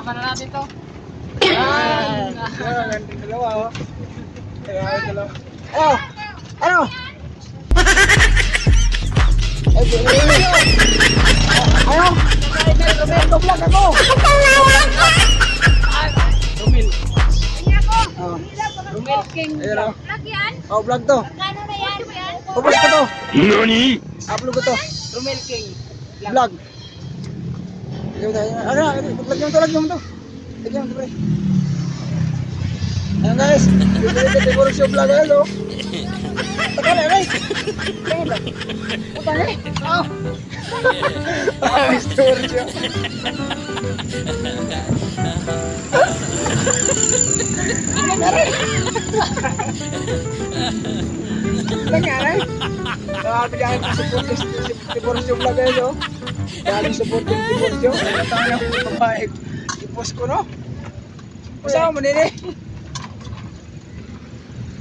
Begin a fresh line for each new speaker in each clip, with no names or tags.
Sama na natin to.
Yan! Yan, ang dalawa oh. Ayan, dalawa. Ano? Ano? Ano? Roberto vlog ako!
Rumil.
Oh.
Rumil King.
Ayan oh.
Vlog yan?
Oh, vlog to.
Kano na yan?
Ubus ko to.
NANI?!
Upload ko to.
Rumil King.
Vlog. Ano? Lagyan mo to. Lagyan mo to, pre. Ayan guys. Dito siguro siya vlog ayan oh. Pagkala guys. Pagkala eh. Oh. Story siya. Nangyari? Nakakabigyan ko support si Borsyo vlog ayan oh. Galing support yung si Borsyo. Ano tayo yung babae? I-post ko no? Masama mo nini.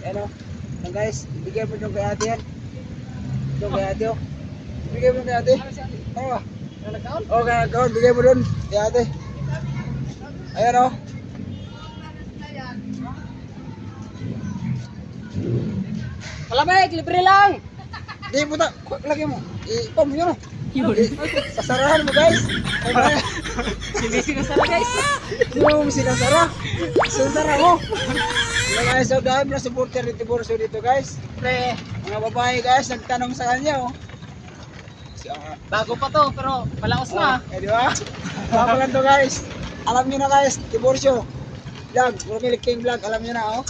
Ano? Yan guys, bigyan mo yung kay ate yan. Yung kay ate oh. Bigyan mo kay ate. Ano ba? Oo, kay account. Bigyan mo dun kay ate. Ayan oh.
Malamig, libre lang.
Di puta, lagyan mo. I-pam yun oh. Sasarahan mo guys.
Hindi sinasara guys.
Hindi mo sinasara. Sinasara mo. Mga guys, so dahil na supporter dito Borsyo dito guys.
Pre,
Mga babae guys, nagtanong sa kanya oh.
bago pa to pero palaos na.
Di ba? Baka lang to guys. Alam niyo na guys, Borsyo vlog, Romel King vlog, alam niyo na oh.